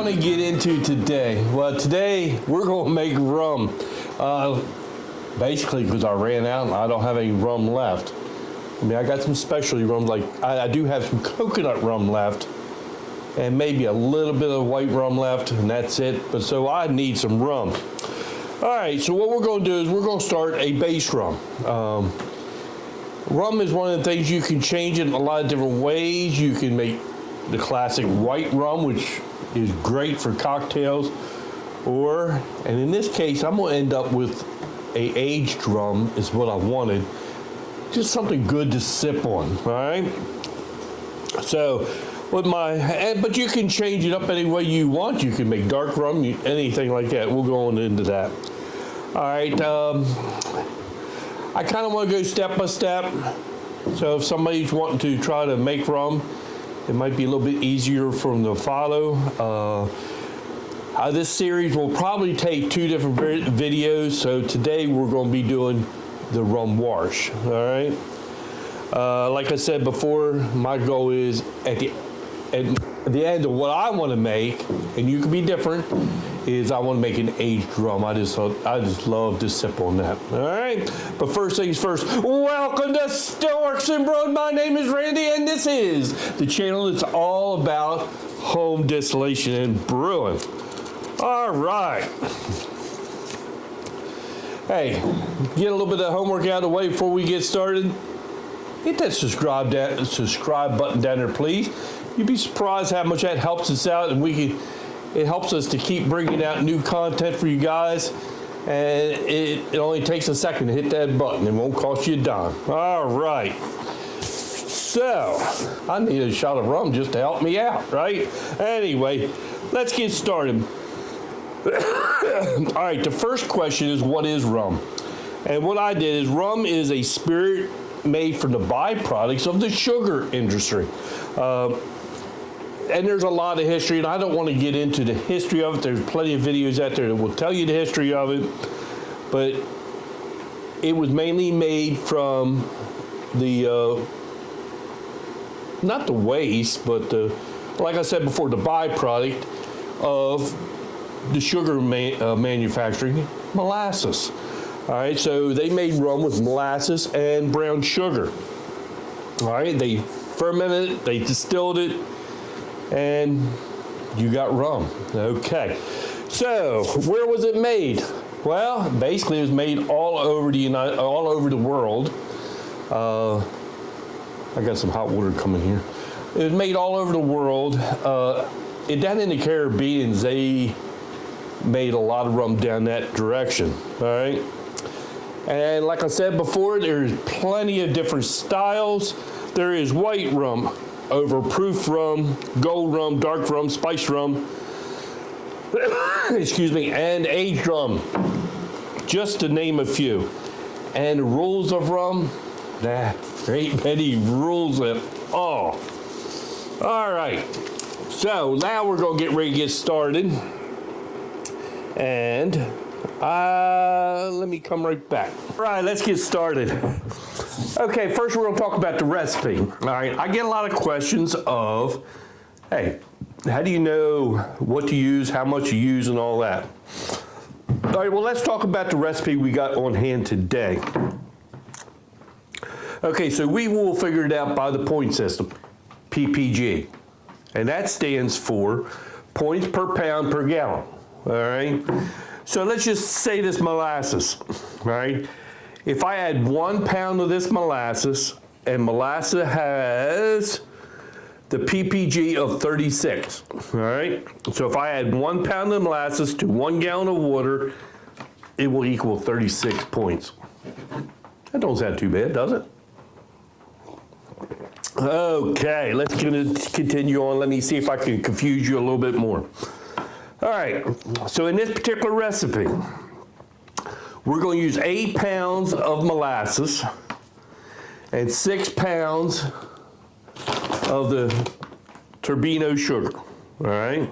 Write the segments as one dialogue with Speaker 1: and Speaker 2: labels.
Speaker 1: want to get into today? Well, today we're going to make rum. Basically, because I ran out and I don't have any rum left. I mean, I got some specialty rum, like I do have some coconut rum left, and maybe a little bit of white rum left, and that's it. But so I need some rum. All right, so what we're going to do is we're going to start a base rum. Rum is one of the things you can change it in a lot of different ways. You can make the classic white rum, which is great for cocktails, and in this case, I'm going to end up with a aged rum is what I wanted. Just something good to sip on, all right? So, but you can change it up any way you want. You can make dark rum, anything like that. We'll go on into that. All right, I kind of want to go step by step. So if somebody's wanting to try to make rum, it might be a little bit easier for them to follow. This series will probably take 2 different videos. So today we're going to be doing the rum wash, all right? Like I said before, my goal is at the end of what I want to make, and you can be different, is I want to make an aged rum. I just love to sip on that. All right, but first things first. Welcome to Stillworks and Brewing. My name is Randy, and this is the channel that's all about home distillation and brewing. All right. Hey, get a little bit of homework out of the way before we get started. Hit that subscribe button down there, please. You'd be surprised how much that helps us out, and it helps us to keep bringing out new content for you guys. And it only takes a second to hit that button. It won't cost you a dime. All right. So, I need a shot of rum just to help me out, right? Anyway, let's get started. All right, the first question is, what is rum? And what I did is, rum is a spirit made from the byproducts of the sugar industry. And there's a lot of history, and I don't want to get into the history of it. There's plenty of videos out there that will tell you the history of it. But it was mainly made from the, not the waste, but like I said before, the byproduct of the sugar manufacturing, molasses. All right, so they made rum with molasses and brown sugar. All right, they fermented it, they distilled it, and you got rum. Okay, so where was it made? Well, basically, it was made all over the world. I got some hot water coming here. It was made all over the world. Down in the Caribbean, they made a lot of rum down that direction. All right. And like I said before, there's plenty of different styles. There is white rum, overproof rum, gold rum, dark rum, spiced rum, excuse me, and aged rum, just to name a few. And the rules of rum, there ain't many rules at all. All right, so now we're gonna get ready to get started. And let me come right back. All right, let's get started. Okay, first we're gonna talk about the recipe. All right, I get a lot of questions of, hey, how do you know what to use, how much you use, and all that? All right, well, let's talk about the recipe we got on hand today. Okay, so we will figure it out by the point system, PPG. And that stands for points per pound per gallon. All right, so let's just say this molasses, all right? If I add 1 pound of this molasses, and molasses has the PPG of 36, all right? So if I add 1 pound of molasses to 1 gallon of water, it will equal 36 points. That don't sound too bad, does it? Okay, let's continue on. Let me see if I can confuse you a little bit more. All right, so in this particular recipe, we're going to use 8 pounds of molasses and 6 pounds of the turbino sugar, all right?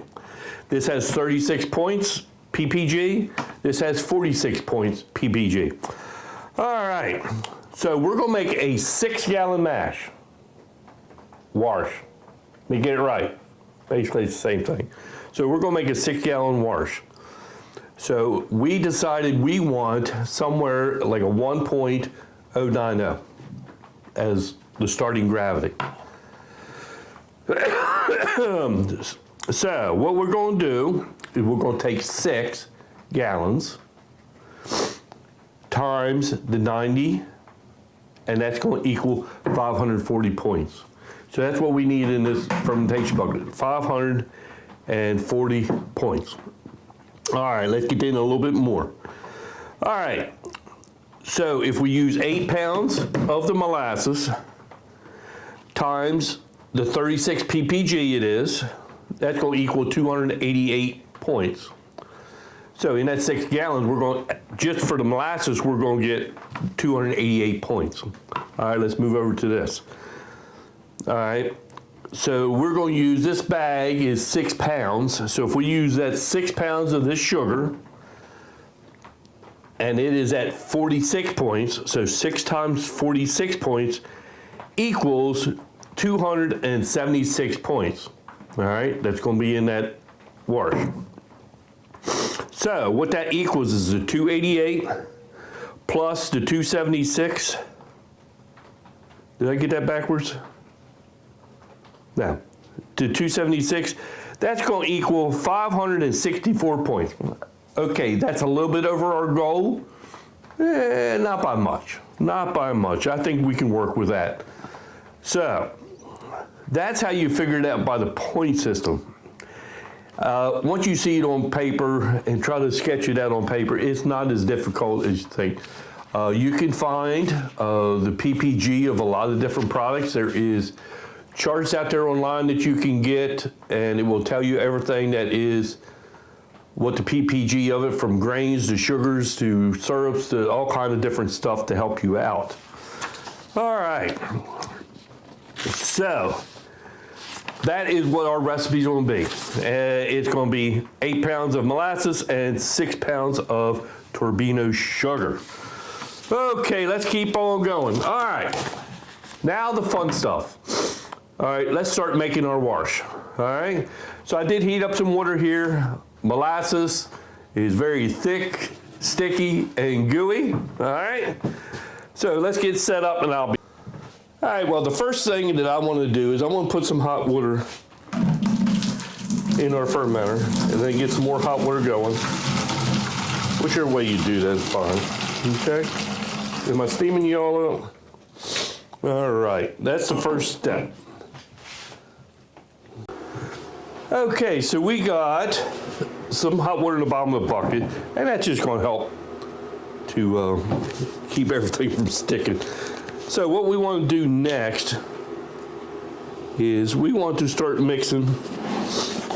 Speaker 1: This has 36 points PPG. This has 46 points PPG. All right, so we're going to make a 6-gallon mash. Wash. Let me get it right. Basically, it's the same thing. So we're gonna make a 6-gallon wash. So we decided we want somewhere like a 1.090 as the starting gravity. So what we're going to do is we're going to take 6 gallons times the 90, and that's going to equal 540 points. So that's what we need in this fermentation bucket, 540 points. All right, let's get in a little bit more. All right, so if we use 8 pounds of the molasses times the 36 ppg it is, that's going to equal 288 points. So in that 6 gallons, we're going, just for the molasses, we're going to get 288 points. All right, let's move over to this. All right, so we're going to use, this bag is 6 pounds. So if we use that 6 pounds of this sugar, and it is at 46 points, so 6 times 46 points equals 276 points. All right, that's going to be in that wash. So what that equals is the 288 plus the 276. Did I get that backwards? No. The 276, that's going to equal 564 points. Okay, that's a little bit over our goal. Not by much. Not by much. I think we can work with that. So that's how you figure it out, by the point system. Once you see it on paper and try to sketch it out on paper, it's not as difficult as you think. You can find the PPG of a lot of different products. There is charts out there online that you can get, and it will tell you everything that is, what the PPG of it, from grains to sugars to syrups to all kind of different stuff to help you out. All right, so that is what our recipe is going to be. It's going to be 8 pounds of molasses and 6 pounds of turbino sugar. Okay, let's keep on going. All right, now the fun stuff. All right, let's start making our wash. All right, so I did heat up some water here. Molasses is very thick, sticky, and gooey. All right, so let's get set up and I'll be. All right, well, the first thing that I want to do is I want to put some hot water in our fermenter and then get some more hot water going. Whichever way you do that is fine. Okay, am I steaming you all up? All right, that's the first step. Okay, so we got some hot water in the bottom of the bucket, and that's just going to help to keep everything from sticking. So what we want to do next is we want to start mixing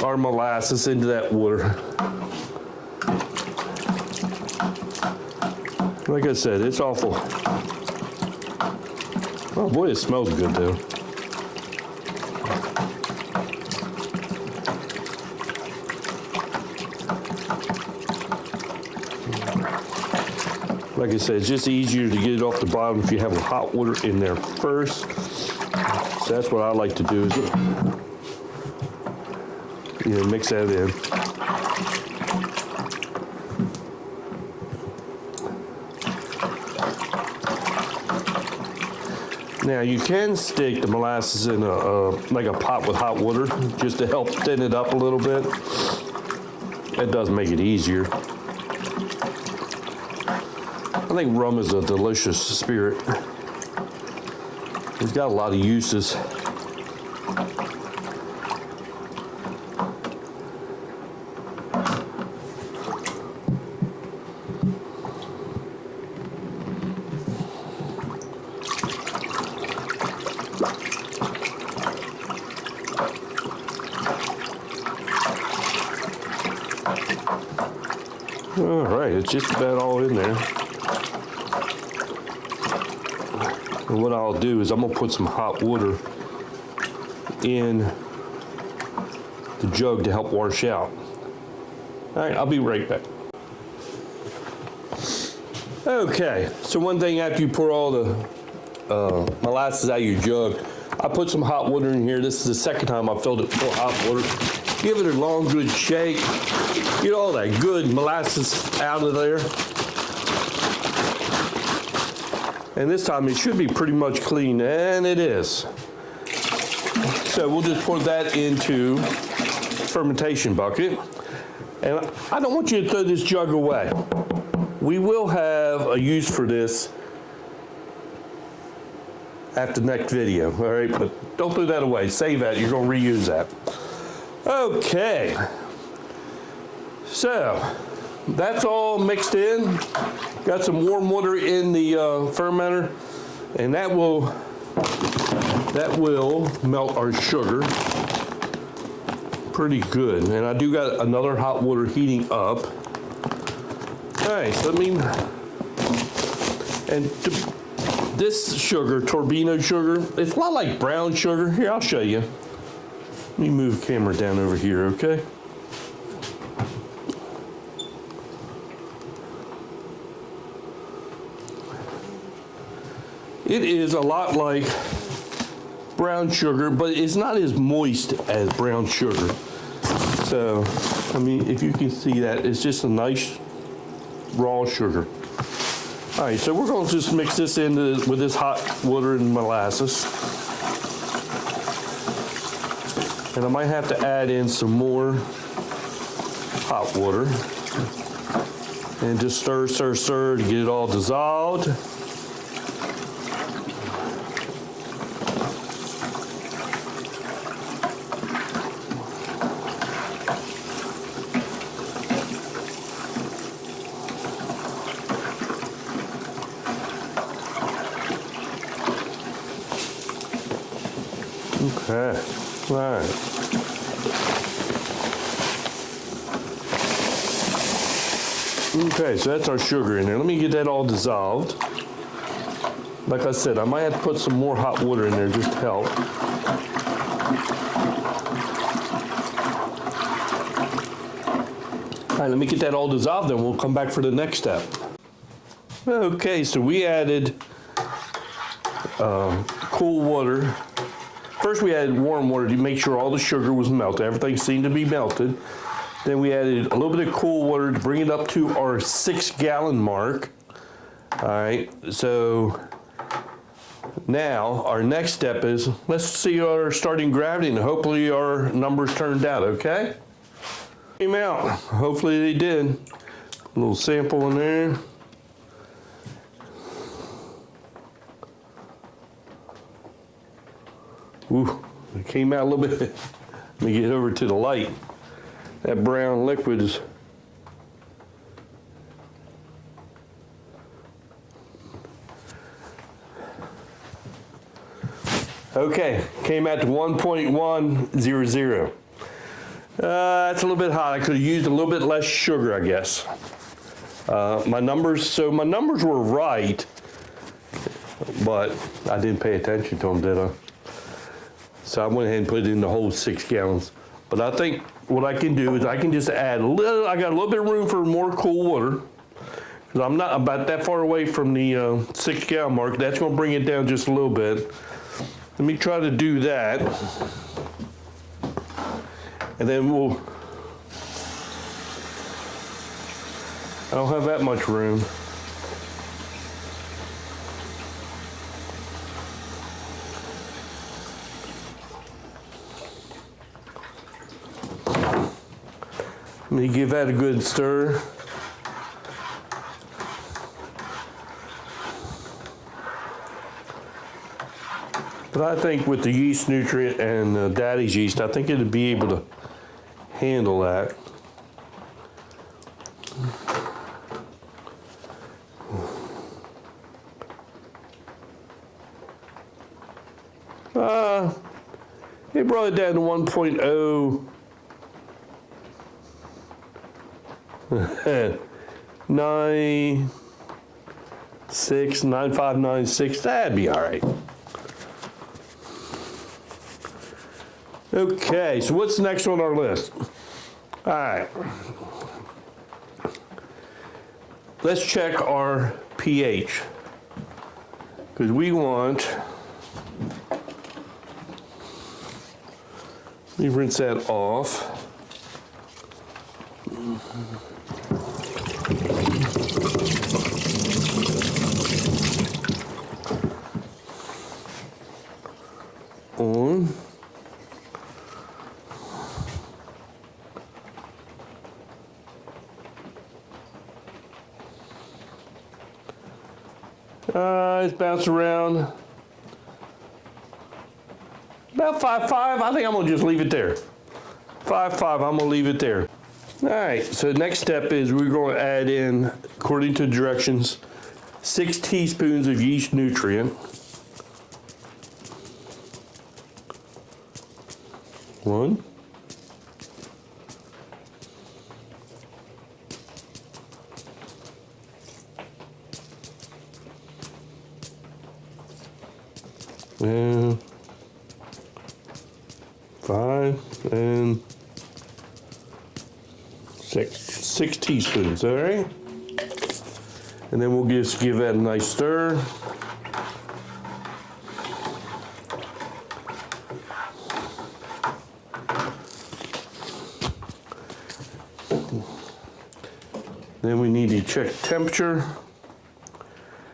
Speaker 1: our molasses into that water. Like I said, it's awful. Oh boy, it smells good though. Like I said, it's just easier to get it off the bottom if you have hot water in there first. So that's what I like to do, is mix that in. Now you can stick the molasses in like a pot with hot water just to help thin it up a little bit. That does make it easier. I think rum is a delicious spirit. It's got a lot of uses. All right, it's just about all in there. And what I'll do is I'm gonna put some hot water in the jug to help wash out. All right, I'll be right back. Okay, so one thing after you pour all the molasses out of your jug, I put some hot water in here. This is the second time I filled it full of hot water. Give it a long, good shake. Get all that good molasses out of there. And this time it should be pretty much clean, and it is. So we'll just pour that into fermentation bucket. And I don't want you to throw this jug away. We will have a use for this after the next video, all right? But don't throw that away. Save that. You're going to reuse that. Okay. So that's all mixed in. Got some warm water in the fermenter, and that will melt our sugar pretty good. And I do got another hot water heating up. All right, so this sugar, turbino sugar, it's a lot like brown sugar. Here, I'll show you. Let me move the camera down over here, okay? It is a lot like brown sugar, but it's not as moist as brown sugar. So, I mean, if you can see that, it's just a nice raw sugar. All right, so we're going to just mix this in with this hot water and molasses. And I might have to add in some more hot water. And just stir, stir, stir to get it all dissolved. Okay, all right. Okay, so that's our sugar in there. Let me get that all dissolved. Like I said, I might have to put some more hot water in there just to help. All right, let me get that all dissolved, then we'll come back for the next step. Okay, so we added cool water. First we added warm water to make sure all the sugar was melted. Everything seemed to be melted. Then we added a little bit of cool water to bring it up to our 6-gallon mark. All right, so now our next step is, let's see our starting gravity and hopefully our numbers turned out, okay? Came out, hopefully they did. A little sample in there. Ooh, it came out a little bit. Let me get over to the light. That brown liquid is okay. Came out to 1.100. That's a little bit hot. I could have used a little bit less sugar, I guess. My numbers were right, but I didn't pay attention to them, did I? So I went ahead and put it in the whole 6 gallons. But I think what I can do is I can just add a little, I got a little bit of room for more cool water. Because I'm not about that far away from the 6-gallon mark. That's going to bring it down just a little bit. Let me try to do that. And then I don't have that much room. Let me give that a good stir. But I think with the yeast nutrient and daddy's yeast, I think it'd be able to handle that. It brought it down to 1.0. 9596, that'd be all right. Okay, so what's next on our list? All right. Let's check our pH. Because we want, let me rinse that off. On. It's bounced around. About 5.5. I think I'm gonna just leave it there. 5.5, I'm gonna leave it there. All right, so next step is we're gonna add in, according to directions, 6 teaspoons of yeast nutrient. 1. 5 and 6 teaspoons, all right? And then we'll just give that a nice stir. Then we need to check temperature.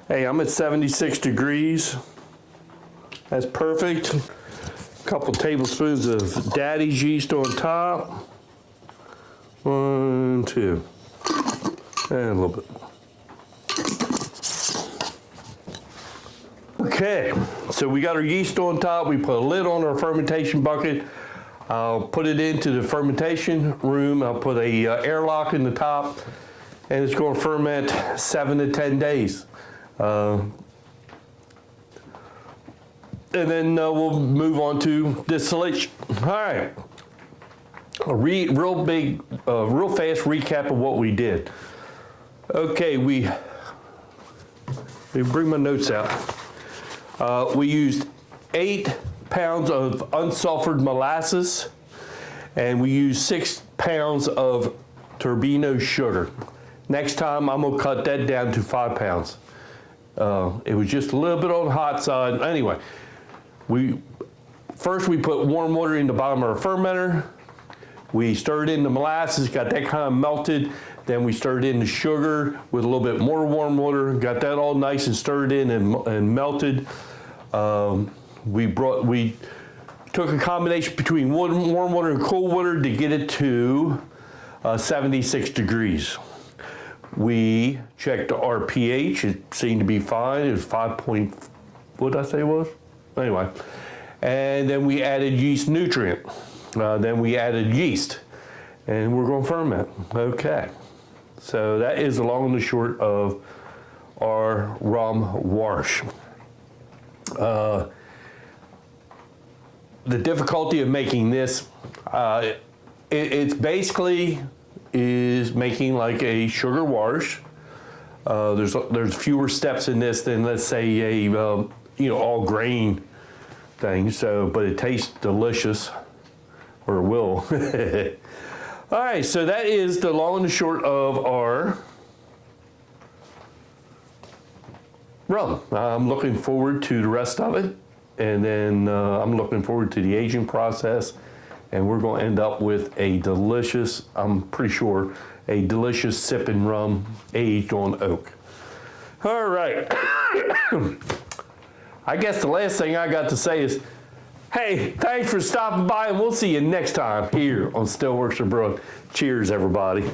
Speaker 1: Hey, I'm at 76 degrees. That's perfect. A couple tablespoons of daddy's yeast on top. 1, 2, and a little bit. Okay, so we got our yeast on top. We put a lid on our fermentation bucket. I'll put it into the fermentation room. I'll put a airlock in the top, and it's going to ferment 7 to 10 days. And then we'll move on to distillation. All right, a real fast recap of what we did. Okay, we bring my notes out. We used 8 pounds of unsulfured molasses, and we used 6 pounds of turbino sugar. Next time, I'm gonna cut that down to 5 pounds. It was just a little bit on the hot side. Anyway, first we put warm water in the bottom of our fermenter. We stirred in the molasses, got that kind of melted. Then we stirred in the sugar with a little bit more warm water, got that all nice and stirred in and melted. We took a combination between warm water and cold water to get it to 76 degrees. We checked our pH, it seemed to be fine. It was 5 point, what did I say it was? Anyway, and then we added yeast nutrient. Then we added yeast, and we're going to ferment. Okay, so that is the long and the short of our rum wash. The difficulty of making this, it's basically is making like a sugar wash. There's fewer steps in this than, let's say, a all grain thing. So, but it tastes delicious, or will. All right, so that is the long and the short of our rum. I'm looking forward to the rest of it, and then I'm looking forward to the aging process, and we're going to end up with a delicious, I'm pretty sure, a delicious sipping rum aged on oak. All right. I guess the last thing I got to say is, hey, thanks for stopping by, and we'll see you next time here on Stillworks or Brewing. Cheers, everybody.